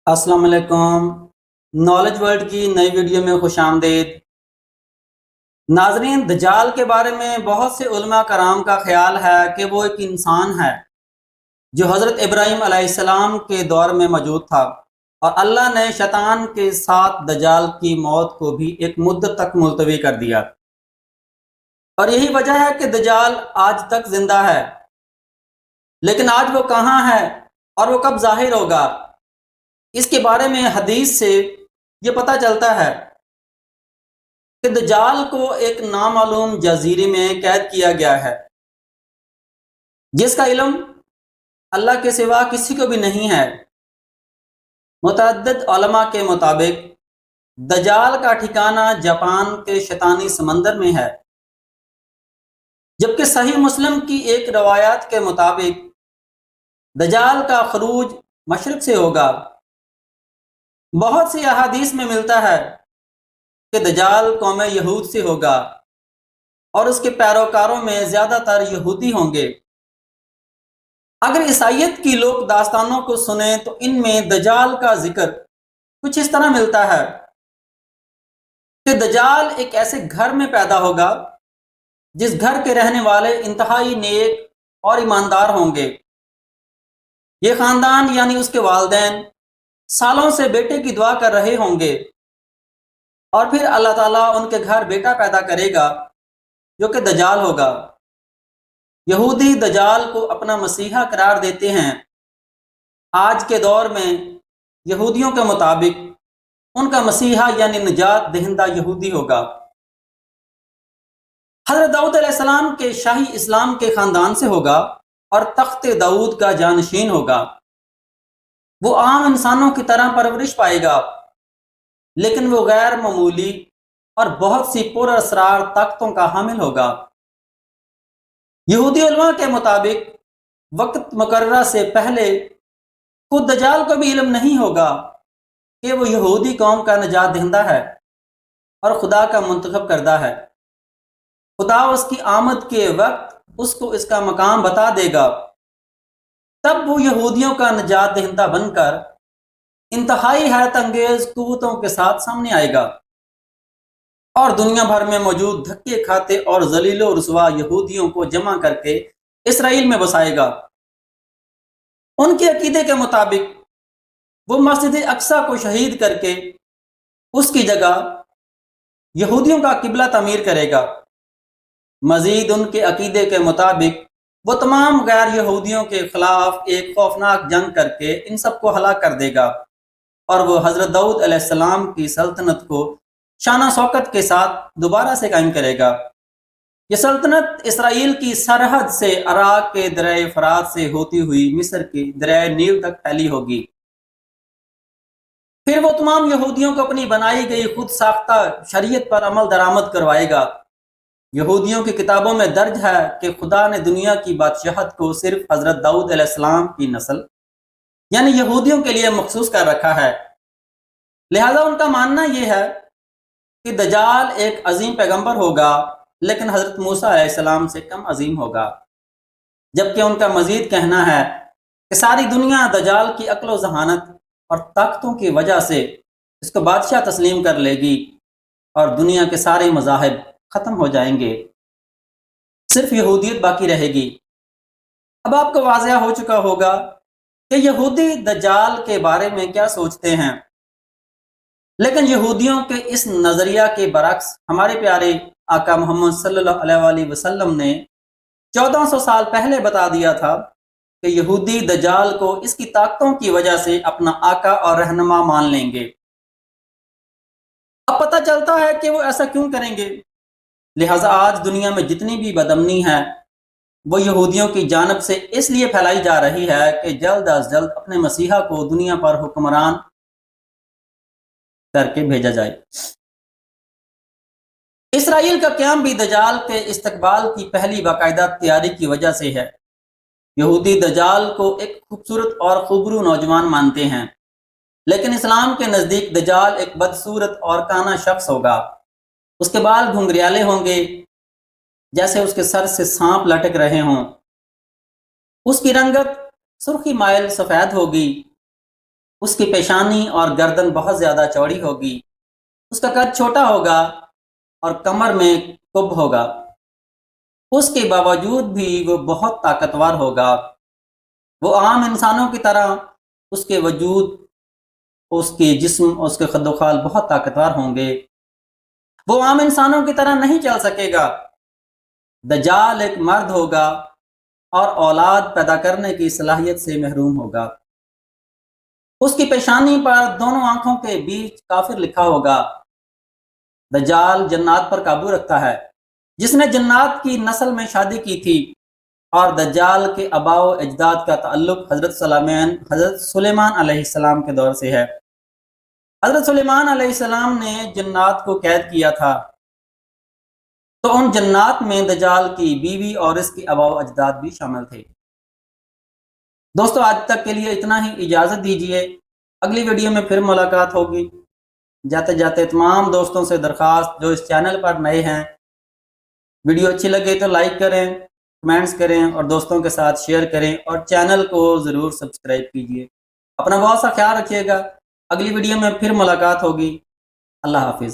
अस्सलाम वालेकुम। Knowledge world की नई वीडियो में खुश आमदीद। नाजरीन, दज्जाल के बारे में बहुत से उलमा कराम का ख्याल है कि वो एक इंसान है जो हज़रत इब्राहीम अलैहिस्सलाम के दौर में मौजूद था, और अल्लाह ने शैतान के साथ दज्जाल की मौत को भी एक मुद्दत तक मुलतवी कर दिया। और यही वजह है कि दज्जाल आज तक जिंदा है। लेकिन आज वो कहाँ है और वो कब जाहिर होगा, इसके बारे में हदीस से ये पता चलता है कि दज्जाल को एक नामालूम जजीरे में कैद किया गया है, जिसका इल्म अल्लाह के सिवा किसी को भी नहीं है। मुतअद्दिद उलमा के मुताबिक दज्जाल का ठिकाना जापान के शैतानी समंदर में है, जबकि सही मुस्लिम की एक रवायत के मुताबिक दज्जाल का खरूज मशरक से होगा। बहुत सी अहादीस में मिलता है कि दज्जाल कौम यहूद से होगा और उसके पैरोकारों में ज़्यादातर यहूदी होंगे। अगर ईसाइयत की लोक दास्तानों को सुने तो इनमें दज्जाल का जिक्र कुछ इस तरह मिलता है कि दज्जाल एक ऐसे घर में पैदा होगा जिस घर के रहने वाले इंतहाई नेक और ईमानदार होंगे। ये खानदान यानी उसके वालिदैन सालों से बेटे की दुआ कर रहे होंगे, और फिर अल्लाह ताला उनके घर बेटा पैदा करेगा जो कि दज्जाल होगा। यहूदी दज्जाल को अपना मसीहा करार देते हैं। आज के दौर में यहूदियों के मुताबिक उनका मसीहा यानी निजात दहिंदा यहूदी होगा। हज़रत दाऊद अलैहिस्सलाम के शाही इस्लाम के ख़ानदान से होगा और तख्त दाऊद का जानशीन होगा। वो आम इंसानों की तरह परवरिश पाएगा, लेकिन वो गैर मामूली और बहुत सी पुरअसरार ताकतों का हामिल होगा। यहूदी उलमा के मुताबिक वक्त मुकर्रर से पहले खुद दज्जाल को भी इल्म नहीं होगा कि वो यहूदी कौम का निजात दहिंदा है और खुदा का मुंतखब करदा है। खुदा उसकी आमद के वक्त उसको इसका मकाम बता देगा। तब वो यहूदियों का निजात दहिंदा बनकर इंतहाई हैरत अंगेज कुव्वतों के साथ सामने आएगा और दुनिया भर में मौजूद धक्के खाते और जलीलो रुसवा यहूदियों को जमा करके इसराइल में बसाएगा। उनके अकीदे के मुताबिक वो मस्जिद अक्सा को शहीद करके उसकी जगह यहूदियों का किबला तमीर करेगा। मजीद उनके अकीदे के मुताबिक वो तमाम गैर यहूदियों के खिलाफ एक खौफनाक जंग करके इन सबको हलाक कर देगा, और वो हज़रत दाऊद अलैहिस्सलाम की सल्तनत को शाना शौकत के साथ दोबारा से कायम करेगा। ये सल्तनत इसराइल की सरहद से अराक के दरिया फरात से होती हुई मिस्र के दरिया नील तक फैली होगी। फिर वो तमाम यहूदियों को अपनी बनाई गई खुद साख्ता शरीयत पर अमल दरामद करवाएगा। यहूदियों की किताबों में दर्ज है कि खुदा ने दुनिया की बादशाहत को सिर्फ हज़रत दाऊद अलैहिस्सलाम की नस्ल यानी यहूदियों के लिए मखसूस कर रखा है। लिहाजा उनका मानना यह है कि दज्जाल एक अजीम पैगंबर होगा, लेकिन हज़रत मूसा अलैहिस्सलाम से कम अजीम होगा। जबकि उनका मजीद कहना है कि सारी दुनिया दज्जाल की अक्ल व जहानत और ताकतों की वजह से इसको बादशाह तस्लीम कर लेगी और दुनिया के सारे मज़ाहिब ख़त्म हो जाएंगे, सिर्फ यहूदियत बाकी रहेगी। अब आपको वाज़ह हो चुका होगा कि यहूदी दज्जाल के बारे में क्या सोचते हैं। लेकिन यहूदियों के इस नज़रिया के बरक्स हमारे प्यारे आका मोहम्मद सल्लल्लाहु अलैहि वसल्लम ने 1400 साल पहले बता दिया था कि यहूदी दज्जाल को इसकी ताकतों की वजह से अपना आका और रहनुमा मान लेंगे। अब पता चलता है कि वो ऐसा क्यों करेंगे। लिहाजा आज दुनिया में जितनी भी बदअमनी है वो यहूदियों की जानब से इसलिए फैलाई जा रही है कि जल्द अज जल्द अपने मसीहा को दुनिया पर हुक्मरान करके भेजा जाए। इसराइल का क़याम भी दज्जाल के इस्तकबाल की पहली बाकायदा तैयारी की वजह से है। यहूदी दज्जाल को एक खूबसूरत और खूबरू नौजवान मानते हैं, लेकिन इस्लाम के नज़दीक दज्जाल एक बदसूरत और काना शख्स होगा। उसके बाल घुंघरियाले होंगे जैसे उसके सर से सांप लटक रहे हों। उसकी रंगत सुर्खी माइल सफ़ेद होगी। اس کی پیشانی اور گردن بہت زیادہ چوڑی ہوگی، اس کا قد چھوٹا ہوگا اور کمر میں کب ہوگا۔ اس کے باوجود بھی وہ بہت طاقتور ہوگا۔ وہ عام انسانوں کی طرح اس کے وجود، اس کے جسم، اس کے خد و خال بہت طاقتور ہوں گے۔ وہ عام انسانوں کی طرح نہیں چل سکے گا۔ دجال ایک مرد ہوگا اور اولاد پیدا کرنے کی صلاحیت سے محروم ہوگا۔ اس کی پیشانی پر دونوں آنکھوں کے بیچ کافر لکھا ہوگا۔ دجال جنات پر قابو رکھتا ہے، جس نے جنات کی نسل میں شادی کی تھی، اور دجال کے آباء و اجداد کا تعلق حضرت سلیمان علیہ السلام کے دور سے ہے۔ حضرت سلیمان علیہ السلام نے جنات کو قید کیا تھا، تو ان جنات میں دجال کی بیوی اور اس کے آباء و اجداد بھی شامل تھے۔ دوستو، آج تک کے لیے اتنا ہی، اجازت دیجیے، اگلی ویڈیو میں پھر ملاقات ہوگی۔ جاتے جاتے تمام دوستوں سے درخواست جو اس چینل پر نئے ہیں، ویڈیو اچھی لگے تو لائک کریں، کمنٹس کریں اور دوستوں کے ساتھ شیئر کریں، اور چینل کو ضرور سبسکرائب کیجیے۔ اپنا بہت سا خیال رکھیے گا۔ اگلی ویڈیو میں پھر ملاقات ہوگی۔ اللہ حافظ۔